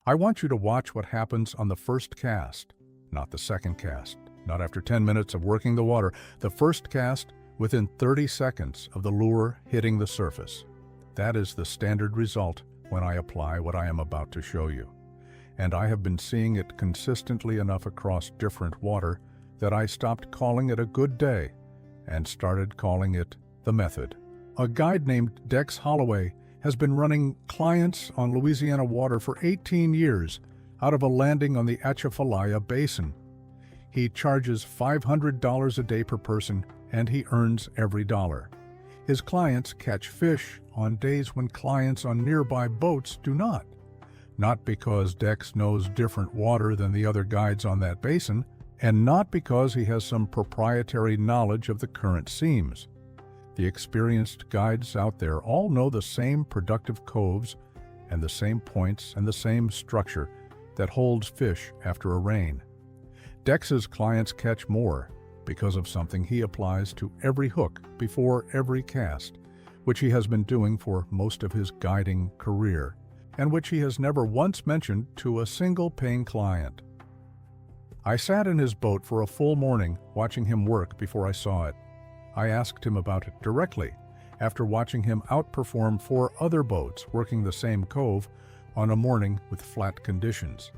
I want you to watch what happens on the first cast, not the second cast, not after 10 minutes of working the water, the first cast within 30 seconds of the lure hitting the surface. That is the standard result when I apply what I am about to show you. And I have been seeing it consistently enough across different water that I stopped calling it a good day and started calling it the method. A guide named Dex Holloway has been running clients on Louisiana water for 18 years out of a landing on the Atchafalaya basin. He charges $500 a day per person, and he earns every dollar. His clients catch fish on days when clients on nearby boats do not. Not because Dex knows different water than the other guides on that basin, and not because he has some proprietary knowledge of the current seams. The experienced guides out there all know the same productive coves and the same points and the same structure that holds fish after a rain. Dex's clients catch more because of something he applies to every hook before every cast, which he has been doing for most of his guiding career, and which he has never once mentioned to a single paying client. I sat in his boat for a full morning watching him work before I saw it. I asked him about it directly after watching him outperform 4 other boats working the same cove on a morning with flat conditions.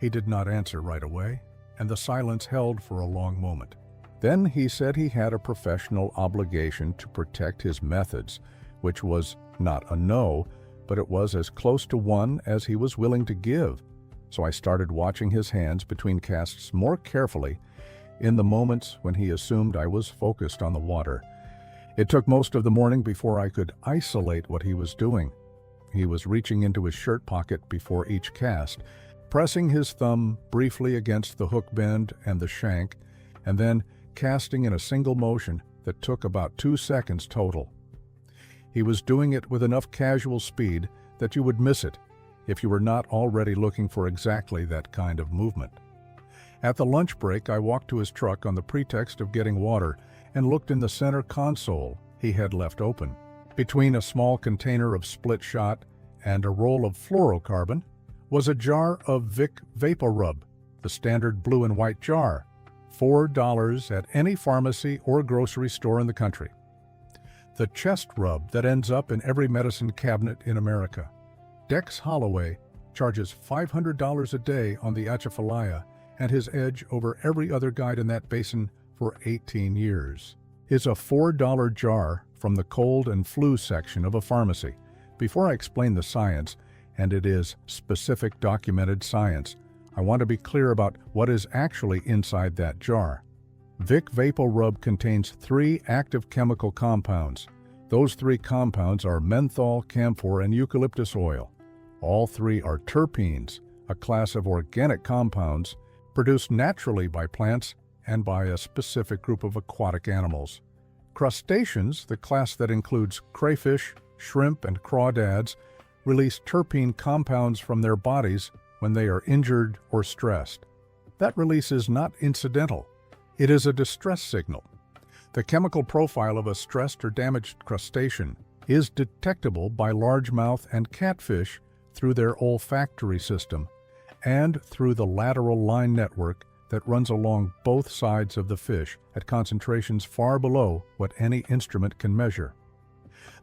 He did not answer right away, and the silence held for a long moment. Then he said he had a professional obligation to protect his methods, which was not a no, but it was as close to one as he was willing to give. So I started watching his hands between casts more carefully in the moments when he assumed I was focused on the water. It took most of the morning before I could isolate what he was doing. He was reaching into his shirt pocket before each cast, pressing his thumb briefly against the hook bend and the shank, and then casting in a single motion that took about 2 seconds total. He was doing it with enough casual speed that you would miss it if you were not already looking for exactly that kind of movement. At the lunch break, I walked to his truck on the pretext of getting water and looked in the center console he had left open. Between a small container of split shot and a roll of fluorocarbon was a jar of Vick VapoRub, the standard blue and white jar, $4 at any pharmacy or grocery store in the country. The chest rub that ends up in every medicine cabinet in America. Dex Holloway charges $500 a day on the Atchafalaya and his edge over every other guide in that basin for 18 years. Is a $4 jar from the cold and flu section of a pharmacy. Before I explain the science, and it is specific documented science, I want to be clear about what is actually inside that jar. Vick VapoRub contains 3 active chemical compounds. Those 3 compounds are menthol, camphor, and eucalyptus oil. All 3 are terpenes, a class of organic compounds produced naturally by plants and by a specific group of aquatic animals. Crustaceans, the class that includes crayfish, shrimp, and crawdads, release terpene compounds from their bodies when they are injured or stressed. That release is not incidental. It is a distress signal. The chemical profile of a stressed or damaged crustacean is detectable by largemouth and catfish through their olfactory system and through the lateral line network that runs along both sides of the fish at concentrations far below what any instrument can measure.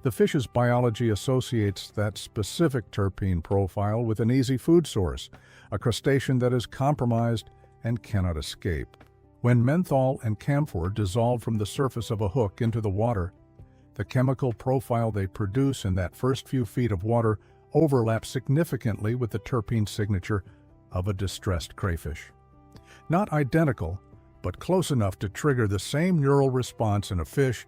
The fish's biology associates that specific terpene profile with an easy food source, a crustacean that is compromised and cannot escape. When menthol and camphor dissolve from the surface of a hook into the water, the chemical profile they produce in that first few feet of water overlaps significantly with the terpene signature of a distressed crayfish. Not identical, but close enough to trigger the same neural response in a fish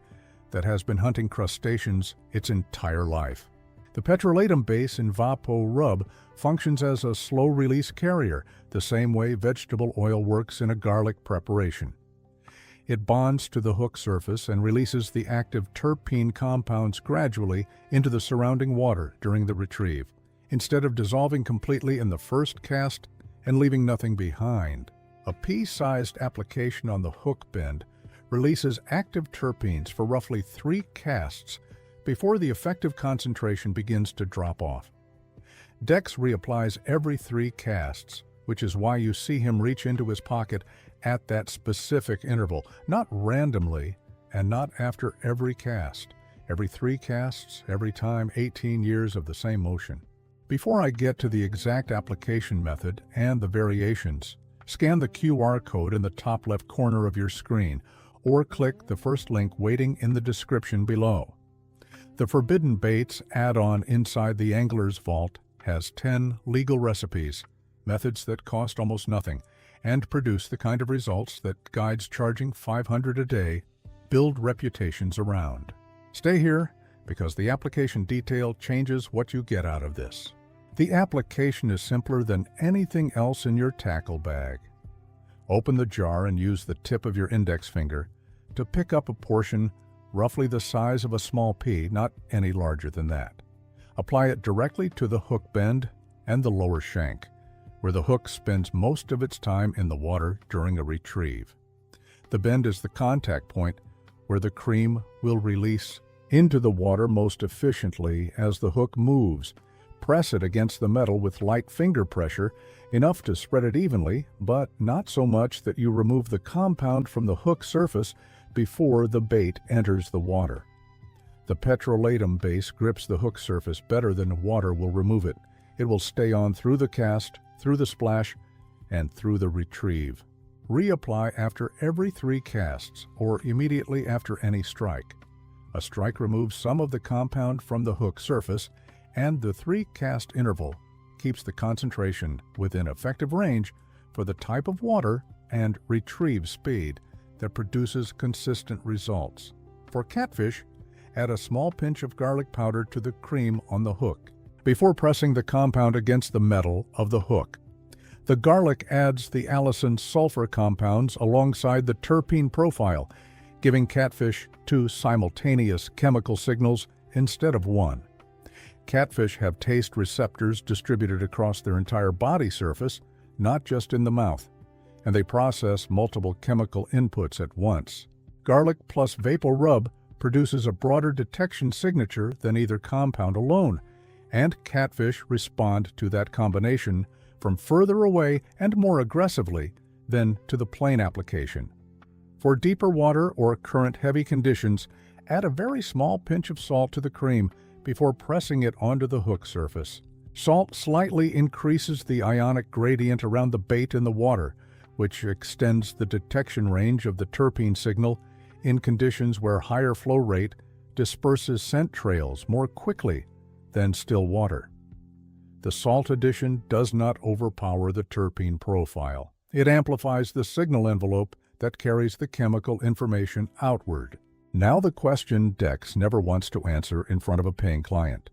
that has been hunting crustaceans its entire life. The petrolatum base in VapoRub functions as a slow-release carrier, the same way vegetable oil works in a garlic preparation. It bonds to the hook surface and releases the active terpene compounds gradually into the surrounding water during the retrieve, instead of dissolving completely in the first cast and leaving nothing behind. A pea-sized application on the hook bend releases active terpenes for roughly 3 casts before the effective concentration begins to drop off. Dex reapplies every 3 casts, which is why you see him reach into his pocket at that specific interval, not randomly and not after every cast. Every 3 casts, every time, 18 years of the same motion. Before I get to the exact application method and the variations, scan the QR code in the top left corner of your screen or click the first link waiting in the description below. The Forbidden Baits add-on inside the Angler's Vault has 10 legal recipes, methods that cost almost nothing, and produce the kind of results that guides charging $500 a day build reputations around. Stay here, because the application detail changes what you get out of this. The application is simpler than anything else in your tackle bag. Open the jar and use the tip of your index finger to pick up a portion roughly the size of a small pea, not any larger than that. Apply it directly to the hook bend and the lower shank, where the hook spends most of its time in the water during a retrieve. The bend is the contact point where the cream will release into the water most efficiently as the hook moves. Press it against the metal with light finger pressure, enough to spread it evenly, but not so much that you remove the compound from the hook surface before the bait enters the water. The petrolatum base grips the hook surface better than water will remove it. It will stay on through the cast, through the splash, and through the retrieve. Reapply after every 3 casts or immediately after any strike. A strike removes some of the compound from the hook surface, and the 3-cast interval keeps the concentration within effective range for the type of water and retrieve speed that produces consistent results. For catfish, add a small pinch of garlic powder to the cream on the hook before pressing the compound against the metal of the hook. The garlic adds the allicin sulfur compounds alongside the terpene profile, giving catfish 2 simultaneous chemical signals instead of 1. Catfish have taste receptors distributed across their entire body surface, not just in the mouth, and they process multiple chemical inputs at once. Garlic plus VapoRub produces a broader detection signature than either compound alone, and catfish respond to that combination from further away and more aggressively than to the plain application. For deeper water or current-heavy conditions, add a very small pinch of salt to the cream before pressing it onto the hook surface. Salt slightly increases the ionic gradient around the bait in the water, which extends the detection range of the terpene signal in conditions where higher flow rate disperses scent trails more quickly than still water. The salt addition does not overpower the terpene profile. It amplifies the signal envelope that carries the chemical information outward. Now the question Dex never wants to answer in front of a paying client.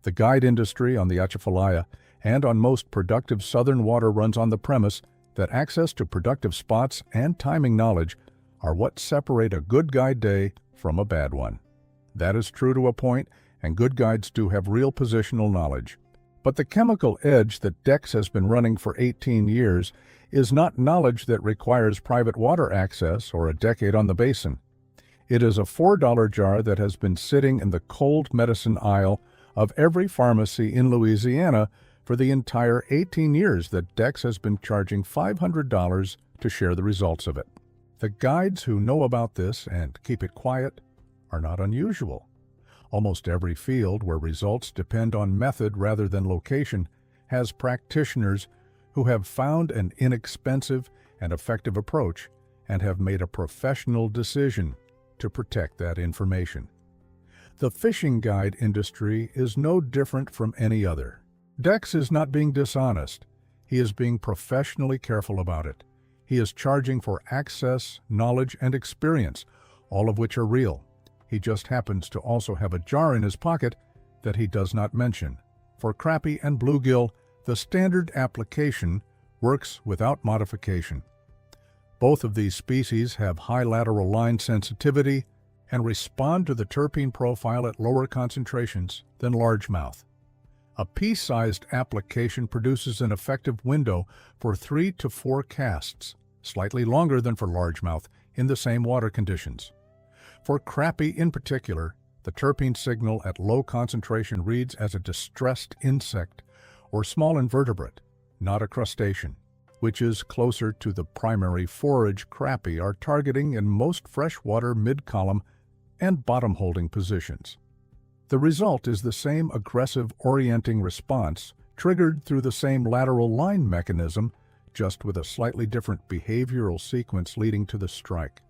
The guide industry on the Atchafalaya and on most productive southern water runs on the premise that access to productive spots and timing knowledge are what separate a good guide day from a bad one. That is true to a point, and good guides do have real positional knowledge. But the chemical edge that Dex has been running for 18 years is not knowledge that requires private water access or a decade on the basin. It is a $4 jar that has been sitting in the cold medicine aisle of every pharmacy in Louisiana for the entire 18 years that Dex has been charging $500 to share the results of it. The guides who know about this and keep it quiet are not unusual. Almost every field where results depend on method rather than location has practitioners who have found an inexpensive and effective approach and have made a professional decision to protect that information. The fishing guide industry is no different from any other. Dex is not being dishonest. He is being professionally careful about it. He is charging for access, knowledge, and experience, all of which are real. He just happens to also have a jar in his pocket that he does not mention. For crappie and bluegill, the standard application works without modification. Both of these species have high lateral line sensitivity and respond to the terpene profile at lower concentrations than largemouth. A pea-sized application produces an effective window for 3 to 4 casts, slightly longer than for largemouth in the same water conditions. For crappie in particular, the terpene signal at low concentration reads as a distressed insect or small invertebrate, not a crustacean, which is closer to the primary forage crappie are targeting in most freshwater mid-column and bottom-holding positions. The result is the same aggressive orienting response triggered through the same lateral line mechanism, just with a slightly different behavioral sequence leading to the strike.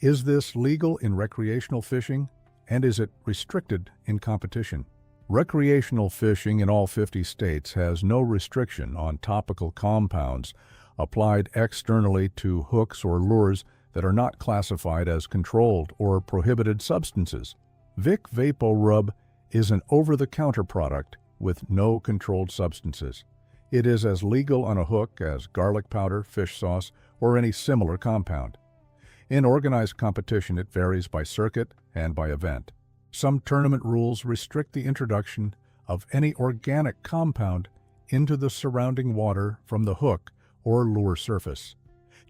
Is this legal in recreational fishing, and is it restricted in competition? Recreational fishing in all 50 states has no restriction on topical compounds applied externally to hooks or lures that are not classified as controlled or prohibited substances. Vick VapoRub is an over-the-counter product with no controlled substances. It is as legal on a hook as garlic powder, fish sauce, or any similar compound. In organized competition, it varies by circuit and by event. Some tournament rules restrict the introduction of any organic compound into the surrounding water from the hook or lure surface.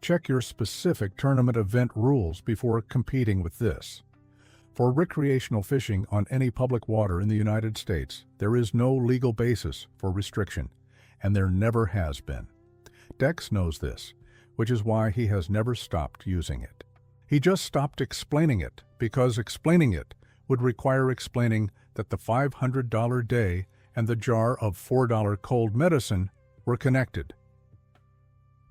Check your specific tournament event rules before competing with this. For recreational fishing on any public water in the United States, there is no legal basis for restriction, and there never has been. Dex knows this, which is why he has never stopped using it. He just stopped explaining it because explaining it would require explaining that the $500 day and the jar of $4 cold medicine were connected.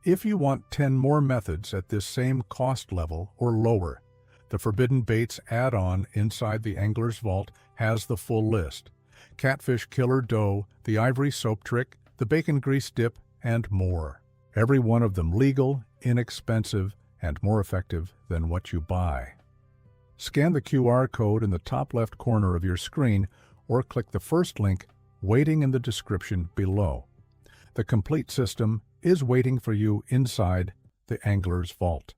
If you want 10 more methods at this same cost level or lower, the Forbidden Baits add-on inside the Angler's Vault has the full list: catfish killer dough, the ivory soap trick, the bacon grease dip, and more. Every one of them legal, inexpensive, and more effective than what you buy. Scan the QR code in the top left corner of your screen or click the first link waiting in the description below. The complete system is waiting for you inside the Angler's Vault.